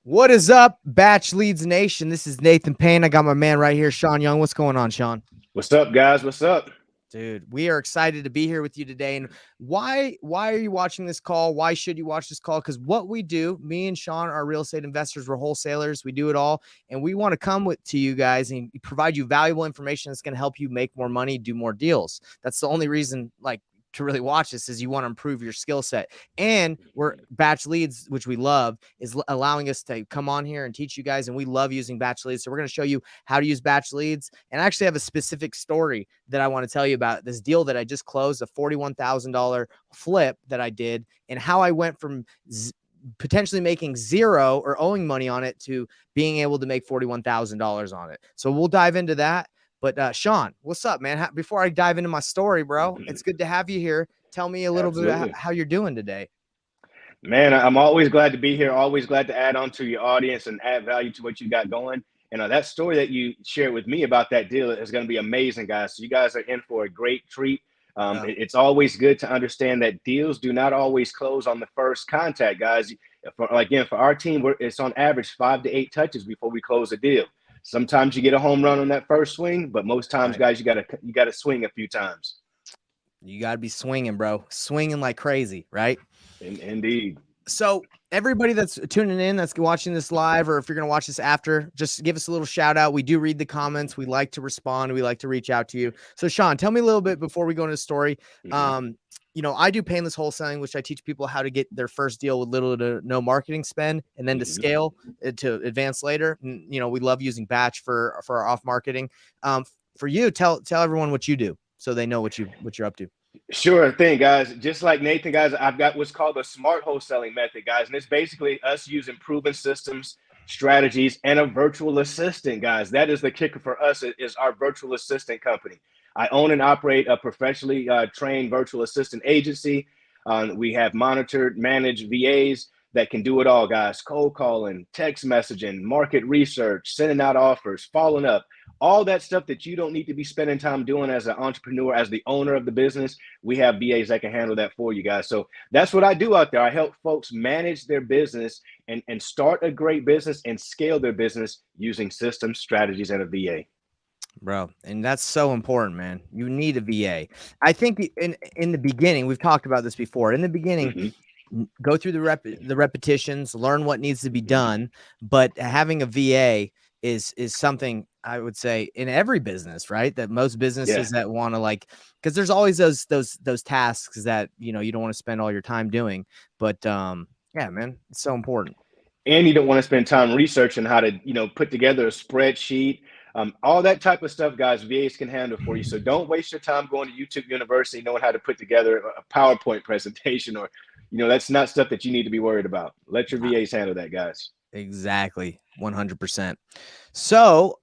What is up, Batch Leads Nation? This is Nathan Payne. I got my man right here, Sean Young. What's going on, Sean? What's up, guys? What's up? Dude, we are excited to be here with you today. And why are you watching this call? Why should you watch this call? Because what we do, me and Sean are real estate investors. We're wholesalers. We do it all. And we want to come to you guys and provide you valuable information that's going to help you make more money, do more deals. That's the only reason, to really watch this is you want to improve your skill set. And we're Batch Leads, which we love, is allowing us to come on here and teach you guys. And we love using Batch Leads. So we're going to show you how to use Batch Leads. And I actually have a specific story that I want to tell you about this deal that I just closed, a $41,000 flip that I did, and how I went from potentially making zero or owing money on it to being able to make $41,000 on it. So we'll dive into that. But Sean, what's up, man? Before I dive into my story, bro, it's good to have you here. Tell me a little bit about how you're doing today. Man, I'm always glad to be here. Always glad to add on to your audience and add value to what you got going. And that story that you shared with me about that deal is going to be amazing, guys. So you guys are in for a great treat. It's always good to understand that deals do not always close on the first contact, guys. For our team, it's on average 5 to 8 touches before we close a deal. Sometimes you get a home run on that first swing, but most times, guys, you gotta swing a few times. You gotta be swinging, bro, swinging like crazy, right? Indeed. So everybody that's tuning in, that's watching this live, or if you're gonna watch this after, just give us a little shout out. We do read the comments. We like to respond. We like to reach out to you. So Sean, tell me a little bit before we go into the story. I do painless wholesaling, which I teach people how to get their first deal with little to no marketing spend, and then to scale to advance later. And, we love using Batch for our off marketing. For you, tell everyone what you do so they know what you're up to. Sure thing, guys. Just like Nathan, guys, I've got what's called the smart wholesaling method, guys. And it's basically us using proven systems, strategies, and a virtual assistant, guys. That is the kicker for us, is our virtual assistant company. I own and operate a professionally trained virtual assistant agency. We have monitored, managed VAs that can do it all, guys. Cold calling, text messaging, market research, sending out offers, following up, all that stuff that you don't need to be spending time doing as an entrepreneur, as the owner of the business. We have VAs that can handle that for you guys. So that's what I do out there. I help folks manage their business and start a great business and scale their business using systems, strategies, and a VA. Bro, and that's so important, man. You need a VA. I think in the beginning, we've talked about this before. In the beginning, go through the repetitions, learn what needs to be done. But having a VA is something I would say in every business, right? That most businesses that want to because there's always those tasks that you don't want to spend all your time doing. But yeah, man, it's so important. And you don't want to spend time researching how to put together a spreadsheet. All that type of stuff, guys, VAs can handle for you. So don't waste your time going to YouTube University knowing how to put together a PowerPoint presentation, or, that's not stuff that you need to be worried about. Let your VAs handle that, guys. Exactly. 100%. So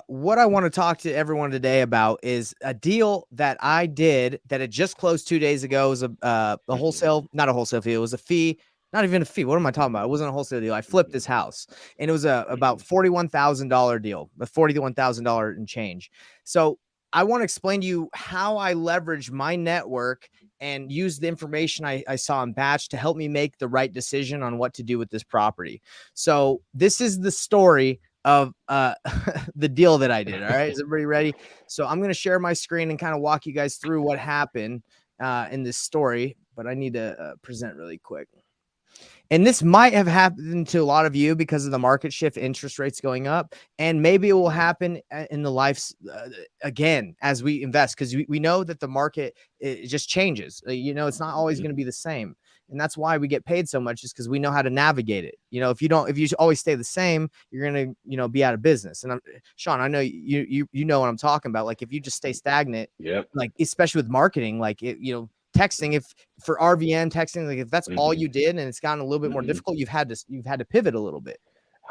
what I want to talk to everyone today about is a deal that I did that had just closed 2 days ago. It was a wholesale, not a wholesale fee. It was a fee. Not even a fee. What am I talking about? It wasn't a wholesale deal. I flipped this house, and it was about $41,000 deal, a $41,000 and change. So I want to explain to you how I leverage my network and use the information I saw in Batch to help me make the right decision on what to do with this property. So this is the story of the deal that I did. All right, is everybody ready? So I'm going to share my screen and kind of walk you guys through what happened in this story, but I need to present really quick. And this might have happened to a lot of you because of the market shift, interest rates going up. And maybe it will happen in the life again as we invest, because we know that the market, it just changes. It's not always going to be the same. And that's why we get paid so much, is because we know how to navigate it. If you always stay the same, you're going to, be out of business. And Sean, I know you know what I'm talking about. Like if you just stay stagnant, like especially with marketing, texting, if for RVN texting, like if that's all you did and it's gotten a little bit more difficult, you've had to pivot a little bit.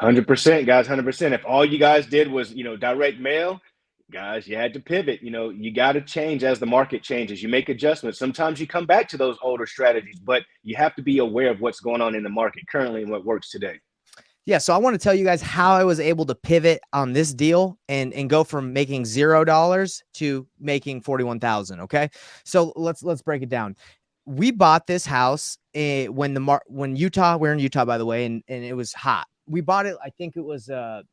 100%, guys, 100%. If all you guys did was, direct mail, guys, you had to pivot. You got to change as the market changes. You make adjustments. Sometimes you come back to those older strategies, but you have to be aware of what's going on in the market currently and what works today. Yeah, so I want to tell you guys how I was able to pivot on this deal and go from making $0 to making $41,000. Okay, so let's break it down. We bought this house when Utah, we're in Utah, by the way, and it was hot. we bought it. I think it was, I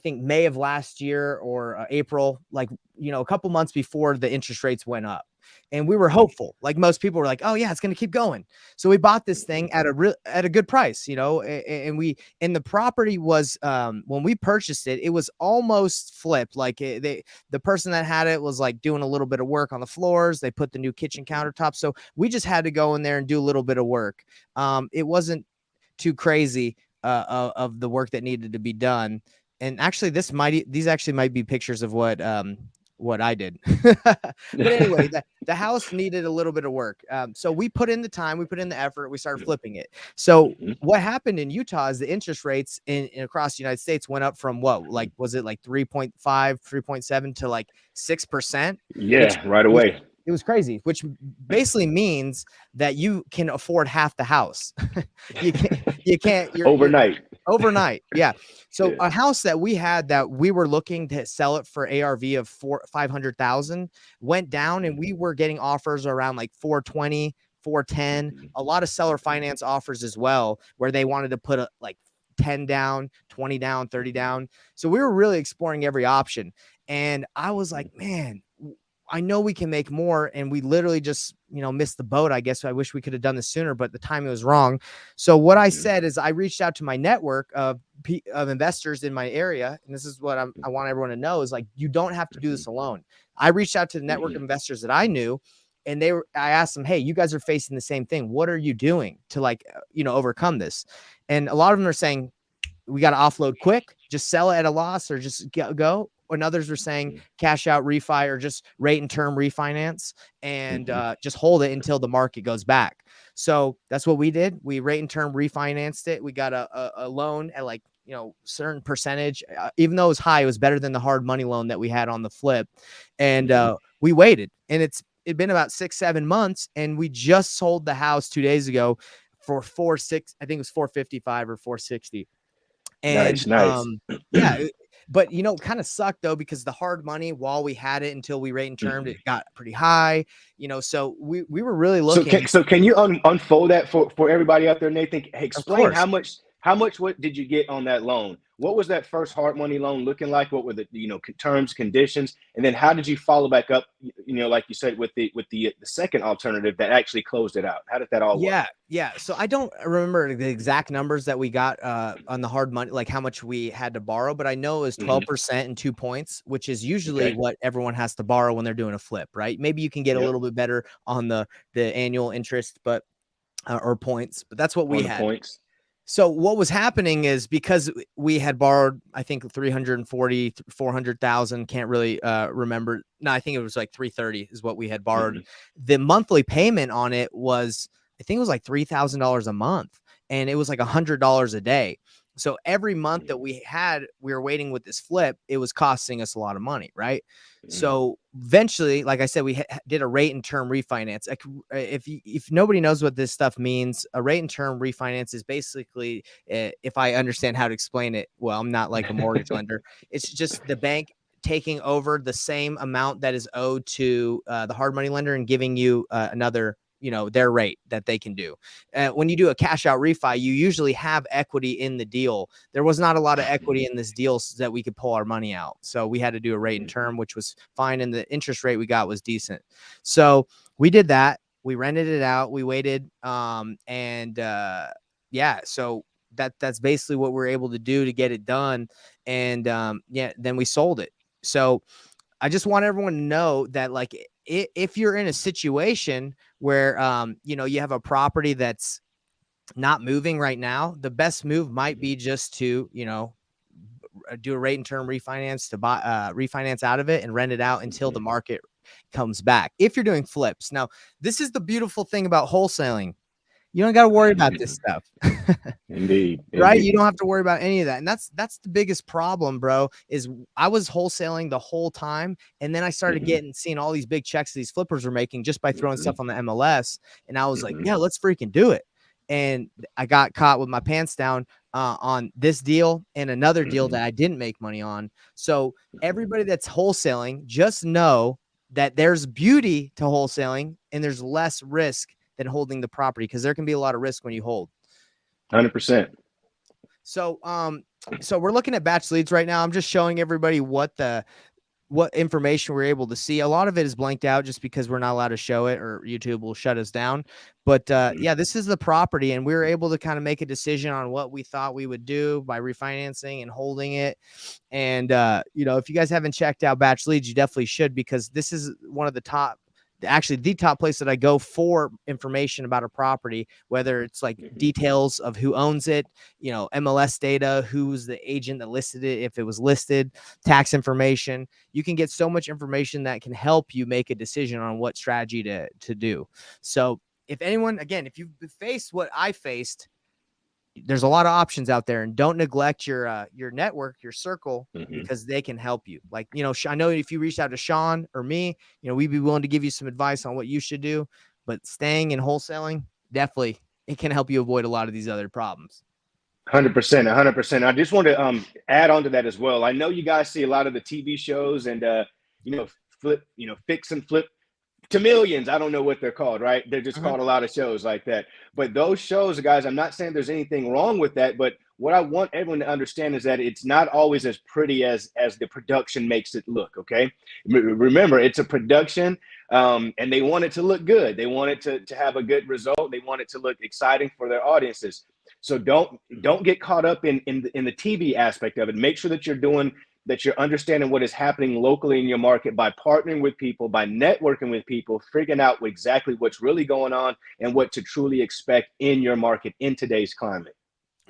think May of last year or April, like, a couple months before the interest rates went up. And we were hopeful, like most people were like, oh yeah, it's going to keep going. So we bought this thing at a good price, and the property was, when we purchased it, it was almost flipped. Like the person that had it was like doing a little bit of work on the floors. They put the new kitchen countertops. So we just had to go in there and do a little bit of work. It wasn't too crazy of the work that needed to be done. And actually, these actually might be pictures of what I did. But anyway, the house needed a little bit of work. So we put in the time, we put in the effort, we started flipping it. So what happened in Utah is the interest rates in across the United States went up from was it like 3.5, 3.7 to like 6%? Yeah, right away. It was crazy, which basically means that you can afford half the house. you can't Overnight. Overnight. Yeah. So a house that we had that we were looking to sell it for ARV of 500,000 went down, and we were getting offers around like 420, 410, a lot of seller finance offers as well, where they wanted to put like 10 down, 20 down, 30 down. So we were really exploring every option. And I was like, man, I know we can make more. And we literally just, missed the boat. I guess I wish we could have done this sooner, but the timing was wrong. So what I said is I reached out to my network of investors in my area. And this is what I want everyone to know is like, you don't have to do this alone. I reached out to the network of investors that I knew, and I asked them, hey, you guys are facing the same thing. What are you doing to overcome this? And a lot of them are saying, we got to offload quick, just sell it at a loss or just go. And others were saying cash out refi or just rate and term refinance and just hold it until the market goes back. So that's what we did. We rate and term refinanced it. We got a loan at like, certain percentage, even though it was high, it was better than the hard money loan that we had on the flip. And we waited, and it'd been about 6-7 months. And we just sold the house 2 days ago for 4.6. I think it was 455 or 460. And nice. Yeah, but kind of sucked though, because the hard money, while we had it until we rate and termed, it got pretty high, so we were really looking. So can you unfold that for everybody out there, Nathan? Hey, explain how much what did you get on that loan? What was that first hard money loan looking like? What were the terms, conditions, and then how did you follow back up? Like you said, with the second alternative that actually closed it out. How did that all work? Yeah. So I don't remember the exact numbers that we got on the hard money, like how much we had to borrow, but I know it was 12% and 2 points, which is usually what everyone has to borrow when they're doing a flip, right? Maybe you can get a little bit better on the annual interest, but or points, but that's what we had. Points. So what was happening is, because we had borrowed, I think 340, 400,000, can't really remember. No, I think it was like 330 is what we had borrowed. The monthly payment on it was, I think it was like $3,000 a month, and it was like $100 a day. So every month that we were waiting with this flip, it was costing us a lot of money, right? So eventually, like I said, we did a rate and term refinance. If nobody knows what this stuff means, a rate and term refinance is basically, if I understand how to explain it, well, I'm not like a mortgage lender. It's just the bank taking over the same amount that is owed to the hard money lender and giving you another, their rate that they can do. When you do a cash out refi, you usually have equity in the deal. There was not a lot of equity in this deal so that we could pull our money out. So we had to do a rate and term, which was fine. And the interest rate we got was decent. So we did that. We rented it out. We waited. So that's basically what we're able to do to get it done. And then we sold it. So I just want everyone to know that, like, if you're in a situation where, you have a property that's not moving right now, the best move might be just to, do a rate and term refinance to buy, refinance out of it and rent it out until the market comes back. If you're doing flips. Now, this is the beautiful thing about wholesaling. You don't got to worry about this stuff. Indeed. Right? You don't have to worry about any of that. And that's the biggest problem, bro, is I was wholesaling the whole time. And then I started seeing all these big checks these flippers were making just by throwing stuff on the MLS. And I was like, yeah, let's freaking do it. And I got caught with my pants down on this deal and another deal that I didn't make money on. So everybody that's wholesaling, just know that there's beauty to wholesaling and there's less risk than holding the property, because there can be a lot of risk when you hold. 100%. So we're looking at batch leads right now. I'm just showing everybody what information we're able to see. A lot of it is blanked out just because we're not allowed to show it or YouTube will shut us down. But yeah, this is the property, and we were able to kind of make a decision on what we thought we would do by refinancing and holding it. And if you guys haven't checked out batch leads, you definitely should, because this is one of the top, actually the top place that I go for information about a property, whether it's like details of who owns it, MLS data, who's the agent that listed it, if it was listed, tax information. You can get so much information that can help you make a decision on what strategy to do. So if anyone, again, if you've faced what I faced, there's a lot of options out there, and don't neglect your network, your circle, because they can help you. Like, I know if you reached out to Sean or me, we'd be willing to give you some advice on what you should do, but staying in wholesaling, definitely it can help you avoid a lot of these other problems. 100%, 100%. I just want to add on to that as well. I know you guys see a lot of the TV shows and fix and flip to millions. I don't know what they're called, right? They're just called a lot of shows like that. But those shows, guys, I'm not saying there's anything wrong with that, but what I want everyone to understand is that it's not always as pretty as the production makes it look. Okay, remember, it's a production, and they want it to look good. They want it to have a good result. They want it to look exciting for their audiences. So don't get caught up in the TV aspect of it. Make sure that you're understanding what is happening locally in your market by partnering with people, by networking with people, figuring out exactly what's really going on and what to truly expect in your market in today's climate.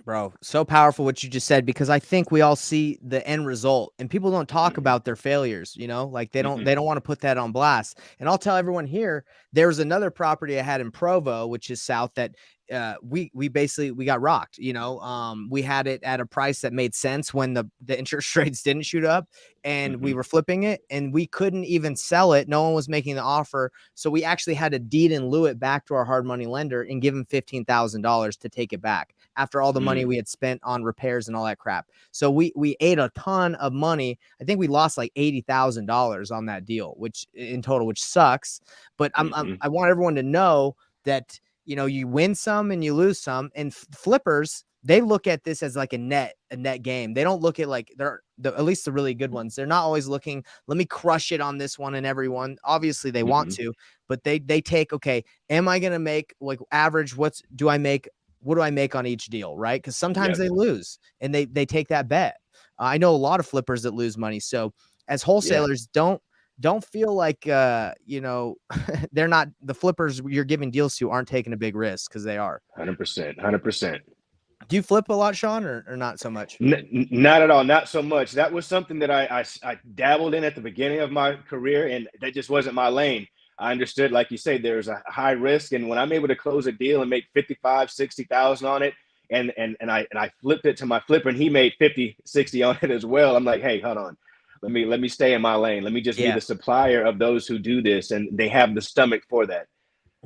Bro, so powerful what you just said, because I think we all see the end result and people don't talk about their failures, like they don't want to put that on blast. And I'll tell everyone here, there's another property I had in Provo, which is south, that we got rocked. We had it at a price that made sense when the interest rates didn't shoot up, and we were flipping it, and we couldn't even sell it. No one was making the offer. So we actually had to deed in lieu it back to our hard money lender and give him $15,000 to take it back after all the money we had spent on repairs and all that crap. So we ate a ton of money. I think we lost like $80,000 on that deal, which in total, which sucks. But I want everyone to know that, you win some and you lose some, and flippers, they look at this as like a net game. They don't look at like at least the really good ones. They're not always looking, let me crush it on this one and everyone. Obviously they want to, but they take, okay, am I going to make like average? What do I make on each deal? Right. Cause sometimes they lose and they take that bet. I know a lot of flippers that lose money. So as wholesalers, don't feel like, they're not, the flippers you're giving deals to aren't taking a big risk, because they are. 100%. Do you flip a lot, Sean, or not so much? Not at all. Not so much. That was something that I dabbled in at the beginning of my career, and that just wasn't my lane. I understood, like you say, there's a high risk. And when I'm able to close a deal and make 55, 60,000 on it, and I flipped it to my flipper and he made 50, 60 on it as well, I'm like, hey, hold on. Let me stay in my lane. Let me just be the supplier of those who do this, and they have the stomach for that.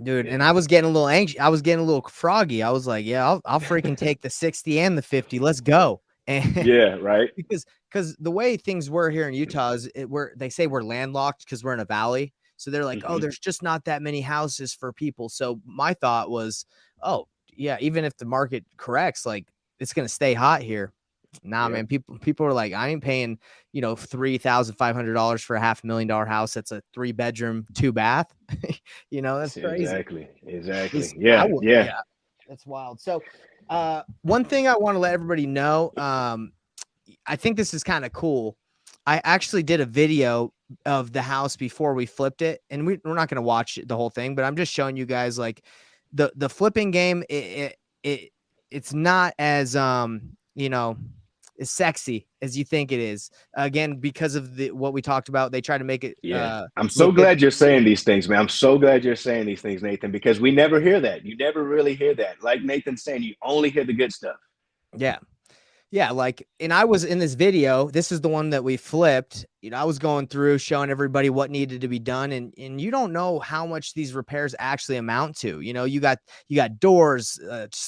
Dude, and I was getting a little anxious. I was getting a little froggy. I was like, yeah, I'll freaking take the 60 and the 50. Let's go. And yeah, right. Because the way things were here in Utah is they say we're landlocked because we're in a valley. So they're like, oh, there's just not that many houses for people. So my thought was, oh yeah, even if the market corrects, like it's gonna stay hot here. Nah, man, people are like, I ain't paying, $3,500 for a $500,000 house. That's a 3-bedroom, 2-bath. That's crazy. Exactly. Yeah. That's wild. So, one thing I want to let everybody know, I think this is kind of cool. I actually did a video of the house before we flipped it, and we're not going to watch the whole thing, but I'm just showing you guys like the flipping game. It's not as, as sexy as you think it is. Again, because of what we talked about, they try to make it. I'm so glad you're saying these things, man. I'm so glad you're saying these things, Nathan, because we never hear that. You never really hear that. Like Nathan's saying, you only hear the good stuff. Yeah. Yeah, and I was in this video. This is the one that we flipped. I was going through showing everybody what needed to be done, and you don't know how much these repairs actually amount to. You got doors,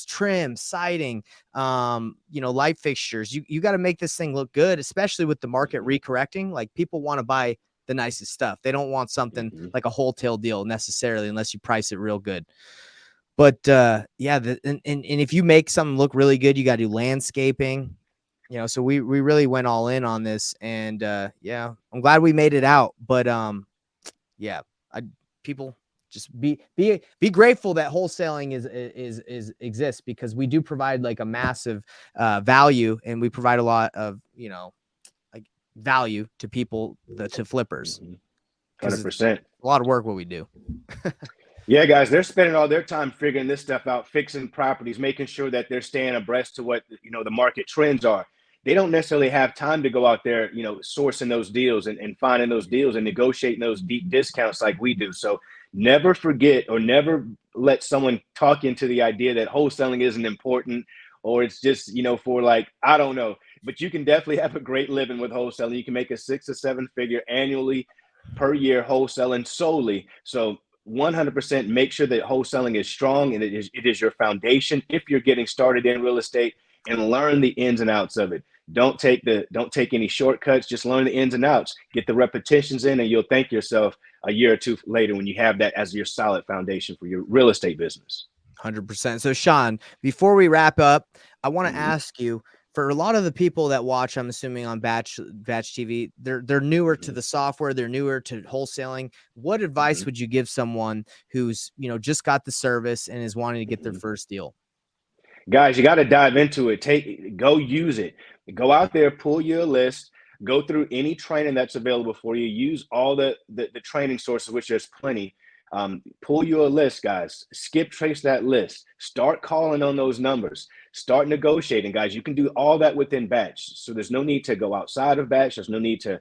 trim, siding, light fixtures. You got to make this thing look good, especially with the market recorrecting. Like, people want to buy the nicest stuff. They don't want something like a wholesale deal necessarily, unless you price it real good. But yeah, and if you make something look really good, you got to do landscaping. So we really went all in on this, and yeah, I'm glad we made it out. But yeah, I people just be grateful that wholesaling is exists, because we do provide like a massive value, and we provide a lot of like value to people, to flippers, because it's 100%. a lot of work what we do. Yeah, guys, they're spending all their time figuring this stuff out, fixing properties, making sure that they're staying abreast to what the market trends are. They don't necessarily have time to go out there, sourcing those deals and finding those deals and negotiating those deep discounts like we do. So never forget, or never let someone talk into the idea that wholesaling isn't important, or it's just, for like, I don't know. But you can definitely have a great living with wholesaling. You can make a 6 or 7 figure annually per year wholesaling solely. So 100% make sure that wholesaling is strong, and it is your foundation if you're getting started in real estate, and learn the ins and outs of it. Don't take any shortcuts. Just learn the ins and outs, get the repetitions in, and you'll thank yourself a year or two later when you have that as your solid foundation for your real estate business. 100%. So Sean, before we wrap up, I want to Mhm. ask you, for a lot of the people that watch, I'm assuming on Batch TV, they're newer to Mhm. the software, they're newer to wholesaling. What advice Mhm. would you give someone who's, just got the service and is wanting to get their Mhm. first deal? Guys, you got to dive into it. Go use it. Go out there, pull your list, go through any training that's available for you. Use all the training sources, which there's plenty. Pull your list, guys. Skip trace that list. Start calling on those numbers. Start negotiating, guys. You can do all that within Batch. So there's no need to go outside of Batch. There's no need to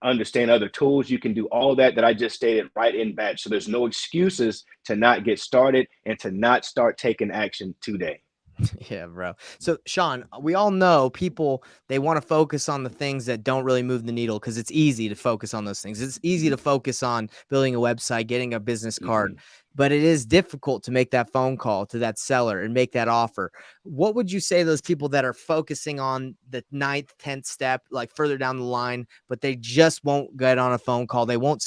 understand other tools. You can do all that I just stated right in Batch. So there's no excuses to not get started and to not start taking action today. Yeah, bro. So, Sean, we all know people, they want to focus on the things that don't really move the needle, because it's easy to focus on those things. It's easy to focus on building a website, getting a business card, Mhm. but it is difficult to make that phone call to that seller and make that offer. What would you say to those people that are focusing on the ninth, 10th step, like further down the line, but they just won't get on a phone call? They'll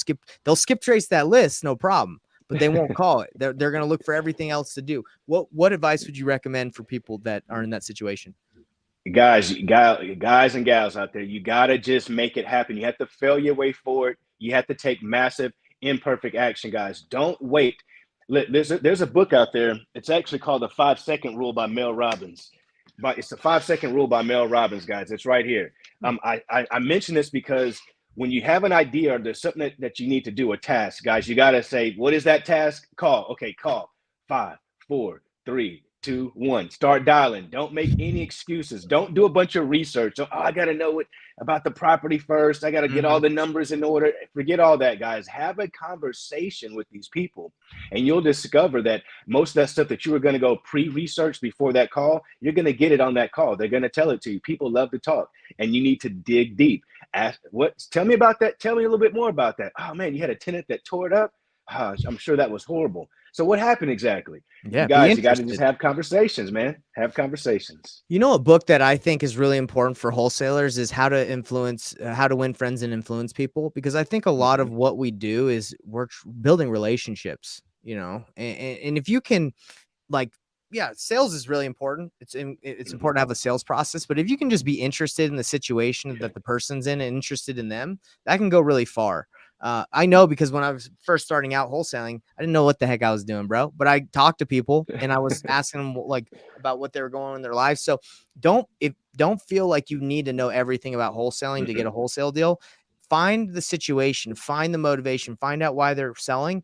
skip trace that list, no problem, but they won't call it. They're going to look for everything else to do. What advice would you recommend for people that are in that situation? Guys and gals out there, you gotta just make it happen. You have to fail your way forward. You have to take massive imperfect action, guys. Don't wait. There's a book out there. It's actually called the 5 Second Rule by Mel Robbins. But it's the 5 Second Rule by Mel Robbins, guys. It's right here. I mention this because when you have an idea or there's something that you need to do, a task, guys, you gotta say, what is that task? Call. Okay, call. 5, 4, 3, 2, 1. Start dialing. Don't make any excuses. Don't do a bunch of research. Oh, I got to know what about the property first. I got to get all Mm-hmm. the numbers in order. Forget all that, guys. Have a conversation with these people, and you'll discover that most of that stuff that you were going to go pre-research before that call, you're going to get it on that call. They're going to tell it to you. People love to talk, and you need to dig deep. Ask what? Tell me about that. Tell me a little bit more about that. Oh man, you had a tenant that tore it up. Oh, I'm sure that was horrible. So what happened exactly? Yeah, be Guys, you got to just interested. have conversations, man. Have conversations. A book that I think is really important for wholesalers is How to Win Friends and Influence People, because I think a lot of Mhm. what we do is we're building relationships, and if you can, like, yeah, sales is really important. It's Mhm. important to have a sales process, but if you can just be interested in the situation that the person's in and interested in them, that can go really far. I know, because when I was first starting out wholesaling, I didn't know what the heck I was doing, bro. But I talked to people and I was asking them like about what they were going on in their lives. So don't feel like you need to know everything about wholesaling to get a Mhm. wholesale deal. Find the situation, find the motivation, find out why they're selling.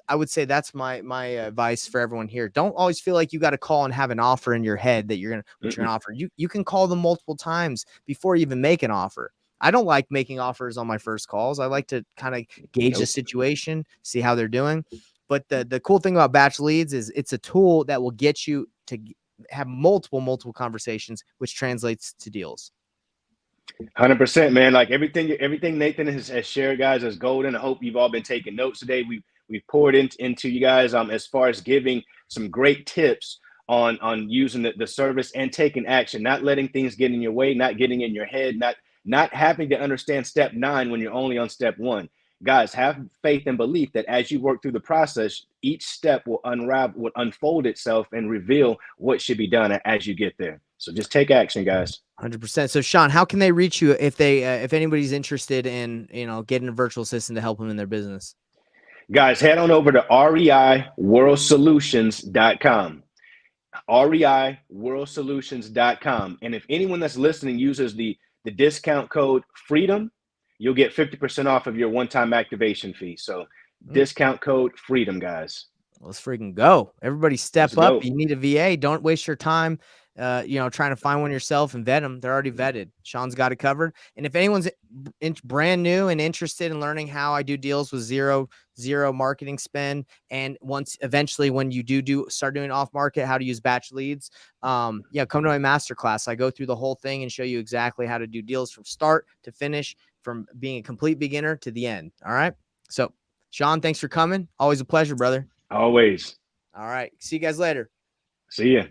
I would say that's my advice for everyone here. Don't always feel like you got to call and have an offer in your head that what you're Mhm. gonna offer. You can call them multiple times before you even make an offer. I don't like making offers on my first calls. I like to kind of gauge the Nope. situation, see how they're doing. But the cool thing about batch leads is it's a tool that will get you to have multiple conversations, which translates to deals. 100%, man. Like everything Nathan has shared, guys, is golden. I hope you've all been taking notes today. We've poured into you guys as far as giving some great tips on using the service and taking action, not letting things get in your way, not getting in your head, not having to understand step 9 when you're only on step 1. guys, have faith and belief that as you work through the process, each step will unfold itself and reveal what should be done as you get there. So just take action, guys. 100%. So Sean, how can they reach you if they if anybody's interested in, you know, getting a virtual assistant to help them in their business? Guys, head on over to reiworldsolutions.com. reiworldsolutions.com. And if anyone that's listening uses the discount code FREEDOM, you'll get 50% off of your one-time activation fee. So discount code FREEDOM, guys. Let's freaking go. Everybody step Let's up. go. You need a VA. Don't waste your time, you know, trying to find one yourself and vet them. They're already vetted. Sean's got it covered. And if anyone's brand new and interested in learning how I do deals with zero marketing spend, and once eventually when you start doing off market, how to use batch leads, yeah, come to my masterclass. I go through the whole thing and show you exactly how to do deals from start to finish, from being a complete beginner to the end. All right. So Sean, thanks for coming. Always a pleasure, brother. Always. All right. See you guys later. See ya.